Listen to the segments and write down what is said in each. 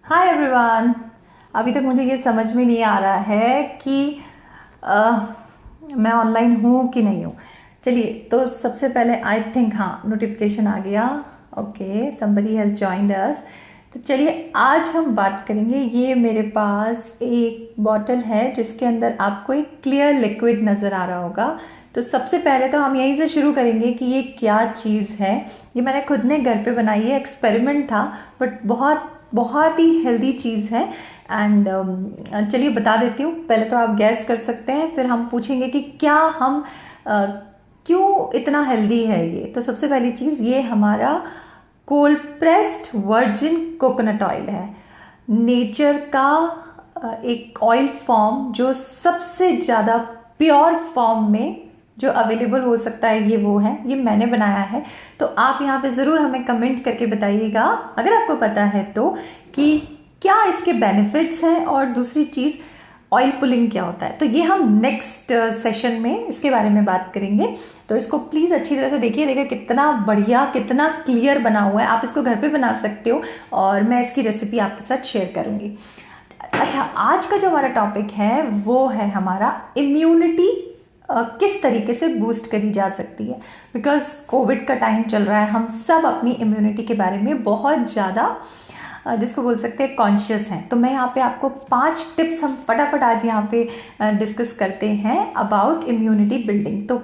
Hi everyone. अभी तक मुझे ये समझ में नहीं आ रहा है कि मैं ऑनलाइन हूँ कि नहीं हूँ। चलिए, तो सबसे पहले आई थिंक हाँ, नोटिफिकेशन आ गया। Okay, somebody has joined us. तो चलिए, आज हम बात करेंगे। ये मेरे पास एक बॉटल है जिसके अंदर आपको एक क्लियर लिक्विड नज़र आ रहा होगा। तो सबसे पहले तो हम यहीं से शुरू करेंगे कि ये क्या चीज़ है। ये मैंने खुद ने घर पे बनाई है, एक्सपेरिमेंट था, बट बहुत बहुत ही हेल्दी चीज़ है। एंड चलिए बता देती हूँ। पहले तो आप गैस कर सकते हैं, फिर हम पूछेंगे कि क्या हम क्यों इतना हेल्दी है ये। तो सबसे पहली चीज़, ये हमारा cold pressed virgin coconut oil है। नेचर का एक ऑयल फॉर्म जो सबसे ज़्यादा प्योर फॉर्म में जो अवेलेबल हो सकता है, ये वो है। ये मैंने बनाया है। तो आप यहाँ पे ज़रूर हमें कमेंट करके बताइएगा, अगर आपको पता है तो, कि क्या इसके बेनिफिट्स हैं, और दूसरी चीज़ ऑयल पुलिंग क्या होता है। तो ये हम नेक्स्ट सेशन में इसके बारे में बात करेंगे। तो इसको प्लीज़ अच्छी तरह से देखिए कितना बढ़िया, कितना क्लियर बना हुआ है। आप इसको घर पे बना सकते हो और मैं इसकी रेसिपी आपके साथ शेयर करूँगी। अच्छा, आज का जो हमारा टॉपिक है वो है हमारा इम्यूनिटी किस तरीके से बूस्ट करी जा सकती है। बिकॉज कोविड का टाइम चल रहा है, हम सब अपनी इम्यूनिटी के बारे में बहुत ज़्यादा जिसको बोल सकते हैं कॉन्शियस हैं। तो मैं यहाँ पे आपको 5 टिप्स हम फटाफट आज यहाँ पे डिस्कस करते हैं अबाउट इम्यूनिटी बिल्डिंग। तो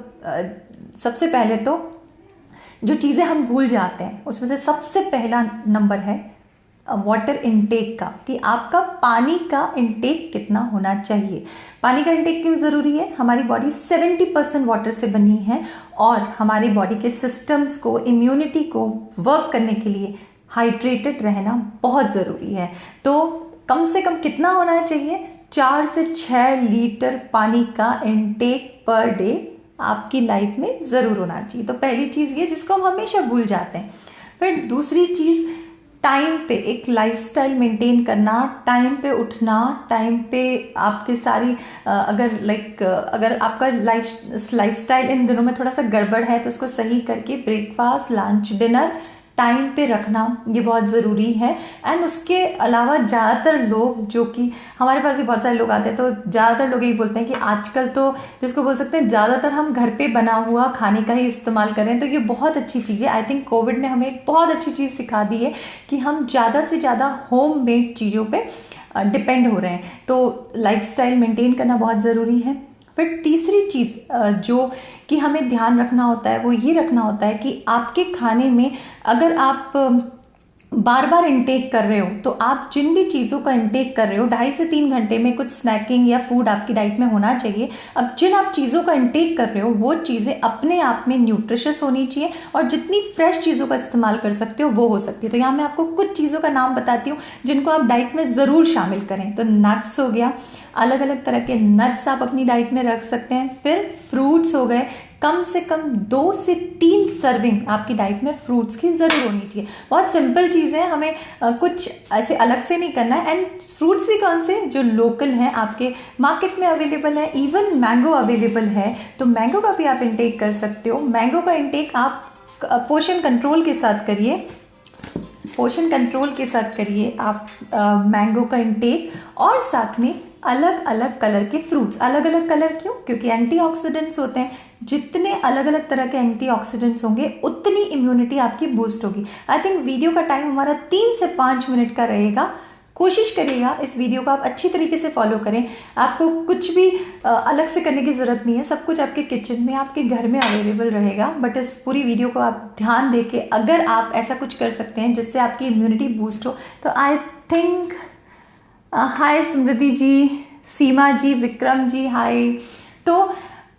सबसे पहले तो जो चीज़ें हम भूल जाते हैं उसमें से सबसे पहला नंबर है वाटर इनटेक का, कि आपका पानी का इनटेक कितना होना चाहिए। पानी का इनटेक क्यों ज़रूरी है? हमारी बॉडी 70% वाटर से बनी है और हमारी बॉडी के सिस्टम्स को, इम्यूनिटी को वर्क करने के लिए हाइड्रेटेड रहना बहुत ज़रूरी है। तो कम से कम कितना होना चाहिए? 4 से 6 लीटर पानी का इनटेक पर डे आपकी लाइफ में ज़रूर होना चाहिए। तो पहली चीज़ ये, जिसको हम हमेशा भूल जाते हैं। फिर दूसरी चीज़, टाइम पे एक लाइफस्टाइल मेंटेन करना, टाइम पे उठना, टाइम पे आपके सारी अगर आपका लाइफस्टाइल इन दिनों में थोड़ा सा गड़बड़ है तो उसको सही करके ब्रेकफास्ट, लंच, डिनर टाइम पे रखना, ये बहुत ज़रूरी है। एंड उसके अलावा ज़्यादातर लोग, जो कि हमारे पास भी बहुत सारे लोग आते हैं, तो ज़्यादातर लोग यही बोलते हैं कि आजकल तो जिसको बोल सकते हैं ज़्यादातर हम घर पे बना हुआ खाने का ही इस्तेमाल करें। तो ये बहुत अच्छी चीज़ है। आई थिंक कोविड ने हमें एक बहुत अच्छी चीज़ सिखा दी है कि हम ज़्यादा से ज़्यादा होम मेड चीज़ों पर डिपेंड हो रहे हैं। तो लाइफस्टाइल मेंटेन करना बहुत ज़रूरी है। फिर तीसरी चीज़ जो कि हमें ध्यान रखना होता है वो ये रखना होता है कि आपके खाने में अगर आप बार बार इनटेक कर रहे हो, तो आप जिन भी चीज़ों का इनटेक कर रहे हो 2.5 से 3 घंटे में कुछ स्नैकिंग या फूड आपकी डाइट में होना चाहिए। अब जिन आप चीज़ों का इनटेक कर रहे हो वो चीज़ें अपने आप में न्यूट्रिशियस होनी चाहिए और जितनी फ्रेश चीज़ों का इस्तेमाल कर सकते हो वो हो सकती है। तो यहाँ मैं आपको कुछ चीज़ों का नाम बताती हूँ जिनको आप डाइट में ज़रूर शामिल करें। तो नट्स हो गया, अलग अलग तरह के नट्स आप अपनी डाइट में रख सकते हैं। फिर फ्रूट्स हो गए, कम से कम 2 से 3 सर्विंग आपकी डाइट में फ्रूट्स की ज़रूर होनी चाहिए। बहुत सिंपल चीज़ है, हमें कुछ ऐसे अलग से नहीं करना है। एंड फ्रूट्स भी कौन से? जो लोकल हैं, आपके मार्केट में अवेलेबल है। इवन मैंगो अवेलेबल है, तो मैंगो का भी आप इनटेक कर सकते हो। मैंगो का इनटेक आप पोर्शन कंट्रोल के साथ करिए, पोर्शन कंट्रोल के साथ करिए आप मैंगो का इनटेक। और साथ में अलग अलग कलर के फ्रूट्स। अलग अलग कलर क्यों? क्योंकि एंटीऑक्सीडेंट्स होते हैं। जितने अलग अलग तरह के एंटीऑक्सीडेंट्स होंगे उतनी इम्यूनिटी आपकी बूस्ट होगी। आई थिंक वीडियो का टाइम हमारा 3 से 5 मिनट का रहेगा। कोशिश करिएगा इस वीडियो को आप अच्छी तरीके से फॉलो करें। आपको कुछ भी अलग से करने की ज़रूरत नहीं है। सब कुछ आपके किचन में, आपके घर में अवेलेबल रहेगा। बट इस पूरी वीडियो को आप ध्यान दे के अगर आप ऐसा कुछ कर सकते हैं जिससे आपकी इम्यूनिटी बूस्ट हो, तो आई थिंक हाय स्मृति जी, सीमा जी, विक्रम जी, हाय। तो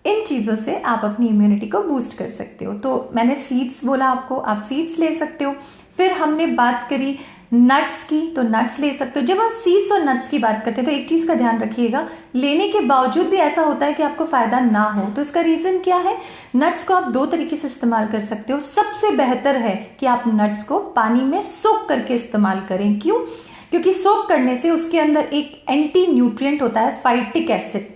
इन चीज़ों से आप अपनी इम्यूनिटी को बूस्ट कर सकते हो। तो मैंने सीड्स बोला आपको, आप सीड्स ले सकते हो। फिर हमने बात करी नट्स की, तो नट्स ले सकते हो। जब हम सीड्स और नट्स की बात करते हैं तो एक चीज़ का ध्यान रखिएगा, लेने के बावजूद भी ऐसा होता है कि आपको फ़ायदा ना हो। तो इसका रीज़न क्या है? नट्स को आप 2 तरीके से इस्तेमाल कर सकते हो। सबसे बेहतर है कि आप नट्स को पानी में सोक करके इस्तेमाल करें। क्यों? क्योंकि सोक करने से उसके अंदर एक एंटी न्यूट्रिएंट होता है, फाइटिक एसिड।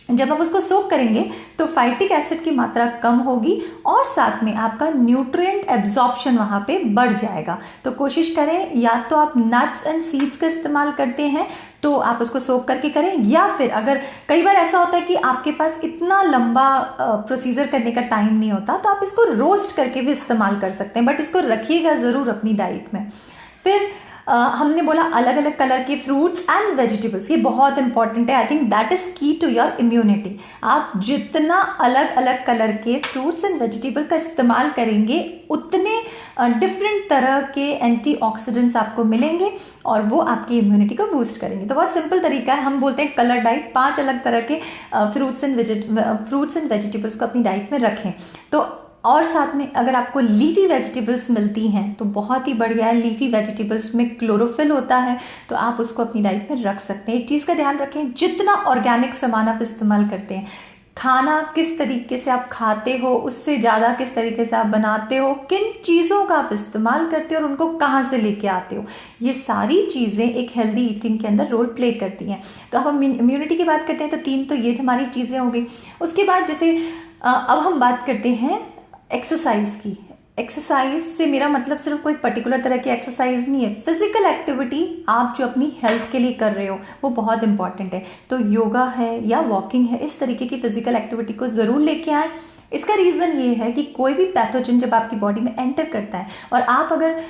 जब आप उसको सोक करेंगे तो फाइटिक एसिड की मात्रा कम होगी और साथ में आपका न्यूट्रिएंट एब्जॉर्प्शन वहाँ पे बढ़ जाएगा। तो कोशिश करें, या तो आप नट्स एंड सीड्स का इस्तेमाल करते हैं तो आप उसको सोक करके करें, या फिर अगर कई बार ऐसा होता है कि आपके पास इतना लंबा प्रोसीजर करने का टाइम नहीं होता तो आप इसको रोस्ट करके भी इस्तेमाल कर सकते हैं, बट इसको रखिएगा ज़रूर अपनी डाइट में। फिर हमने बोला अलग अलग कलर के फ्रूट्स एंड वेजिटेबल्स, ये बहुत इंपॉर्टेंट है। आई थिंक दैट इज की टू योर इम्यूनिटी। आप जितना अलग अलग कलर के फ्रूट्स एंड वेजिटेबल का इस्तेमाल करेंगे उतने डिफरेंट तरह के एंटीऑक्सीडेंट्स आपको मिलेंगे और वो आपकी इम्यूनिटी को बूस्ट करेंगे। तो बहुत सिंपल तरीका है, हम बोलते हैं कलर डाइट। 5 अलग तरह के फ्रूट्स एंड वेजिटेबल्स को अपनी डाइट में रखें। तो और साथ में अगर आपको लीफी वेजिटेबल्स मिलती हैं तो बहुत ही बढ़िया है। लीफी वेजिटेबल्स में क्लोरोफिल होता है तो आप उसको अपनी डाइट में रख सकते हैं। एक चीज़ का ध्यान रखें, जितना ऑर्गेनिक सामान आप इस्तेमाल करते हैं, खाना किस तरीके से आप खाते हो उससे ज़्यादा किस तरीके से आप बनाते हो, किन चीज़ों का आप इस्तेमाल करते हो और उनको कहाँ से लेके आते हो, ये सारी चीज़ें एक हेल्दी ईटिंग के अंदर रोल प्ले करती हैं। तो अब हम इम्यूनिटी की बात करते हैं तो 3 तो ये हमारी चीज़ें हो गई। उसके बाद जैसे अब हम बात करते हैं एक्सरसाइज की। एक्सरसाइज से मेरा मतलब सिर्फ कोई पर्टिकुलर तरह की एक्सरसाइज नहीं है, फिजिकल एक्टिविटी आप जो अपनी हेल्थ के लिए कर रहे हो वो बहुत इंपॉर्टेंट है। तो योगा है या वॉकिंग है, इस तरीके की फिजिकल एक्टिविटी को ज़रूर लेके आएँ। इसका रीज़न ये है कि कोई भी पैथोजन जब आपकी बॉडी में एंटर करता है और आप अगर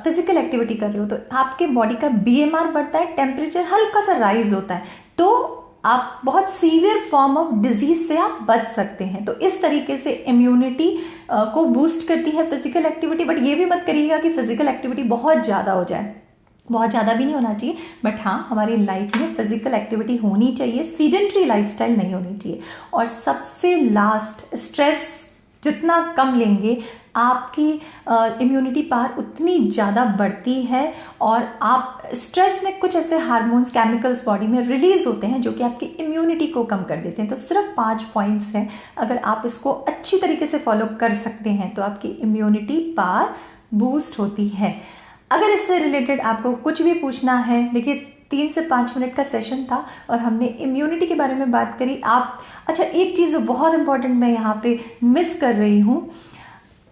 फिजिकल एक्टिविटी कर रहे हो तो आपके बॉडी का BMR बढ़ता है, टेम्परेचर हल्का सा राइज होता है, तो आप बहुत सीवियर फॉर्म ऑफ डिजीज से आप बच सकते हैं। तो इस तरीके से इम्यूनिटी को बूस्ट करती है फिजिकल एक्टिविटी। बट ये भी मत करिएगा कि फिजिकल एक्टिविटी बहुत ज़्यादा हो जाए, बहुत ज़्यादा भी नहीं होना चाहिए, बट हाँ हमारी लाइफ में फिजिकल एक्टिविटी होनी चाहिए, सीडेंट्री लाइफस्टाइल नहीं होनी चाहिए। और सबसे लास्ट, स्ट्रेस जितना कम लेंगे आपकी इम्यूनिटी पावर उतनी ज़्यादा बढ़ती है और आप स्ट्रेस में कुछ ऐसे हार्मोन्स, केमिकल्स बॉडी में रिलीज होते हैं जो कि आपकी इम्यूनिटी को कम कर देते हैं। तो सिर्फ 5 पॉइंट्स हैं, अगर आप इसको अच्छी तरीके से फॉलो कर सकते हैं तो आपकी इम्यूनिटी पावर बूस्ट होती है। अगर इससे रिलेटेड आपको कुछ भी पूछना है, देखिए 3 से 5 मिनट का सेशन था और हमने इम्यूनिटी के बारे में बात करी। आप अच्छा, एक चीज़ जो बहुत इंपॉर्टेंट मैं यहाँ पे मिस कर रही हूँ,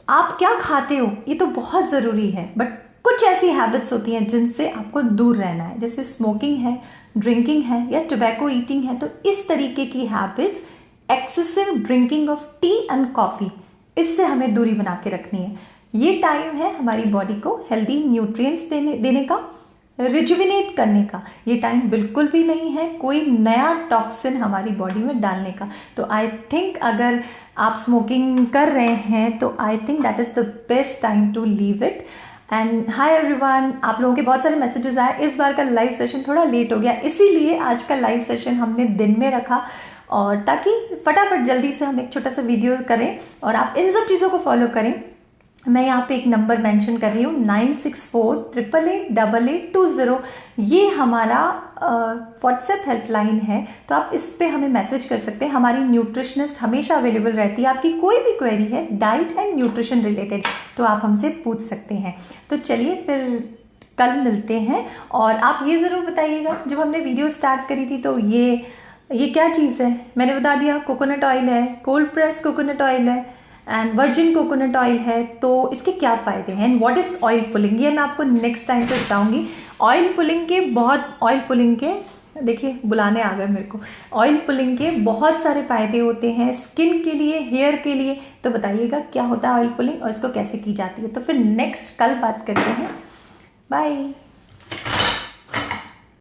आप क्या खाते हो ये तो बहुत ज़रूरी है, बट कुछ ऐसी हैबिट्स होती हैं जिनसे आपको दूर रहना है, जैसे स्मोकिंग है, ड्रिंकिंग है या टोबैको ईटिंग है। तो इस तरीके की habits, excessive drinking of T and coffee, इससे हमें दूरी बना के रखनी है। ये टाइम है हमारी बॉडी को हेल्दी न्यूट्रिएंट्स देने का, रिजुविनेट करने का। ये टाइम बिल्कुल भी नहीं है कोई नया टॉक्सिन हमारी बॉडी में डालने का। तो आई थिंक अगर आप स्मोकिंग कर रहे हैं तो I think that is the best time to leave it. And hi everyone, आप लोगों के बहुत सारे मैसेजेस आए। इस बार का लाइव सेशन थोड़ा लेट हो गया, इसीलिए आज का लाइव सेशन हमने दिन में रखा, और ताकि फटाफट जल्दी से हम एक छोटा सा वीडियो करें और आप इन सब चीज़ों को फॉलो करें। मैं यहाँ पे एक नंबर मेंशन कर रही हूँ, 9648888820। ये हमारा व्हाट्सएप हेल्पलाइन है, तो आप इस पे हमें मैसेज कर सकते हैं। हमारी न्यूट्रिशनिस्ट हमेशा अवेलेबल रहती है। आपकी कोई भी क्वेरी है डाइट एंड न्यूट्रिशन रिलेटेड तो आप हमसे पूछ सकते हैं। तो चलिए फिर कल मिलते हैं, और आप ये ज़रूर बताइएगा, जब हमने वीडियो स्टार्ट करी थी तो ये क्या चीज़ है, मैंने बता दिया कोकोनट ऑयल है, कोल्ड प्रेस कोकोनट ऑयल है एंड वर्जिन कोकोनट ऑयल है। तो इसके क्या फ़ायदे हैं and what is oil pulling, ये मैं आपको नेक्स्ट टाइम पे बताऊंगी। ऑयल पुलिंग के देखिए बुलाने आ गए मेरे को। ऑयल पुलिंग के बहुत सारे फ़ायदे होते हैं स्किन के लिए, हेयर के लिए। तो बताइएगा क्या होता है ऑयल पुलिंग और इसको कैसे की जाती है। तो फिर नेक्स्ट कल बात करते हैं। बाय।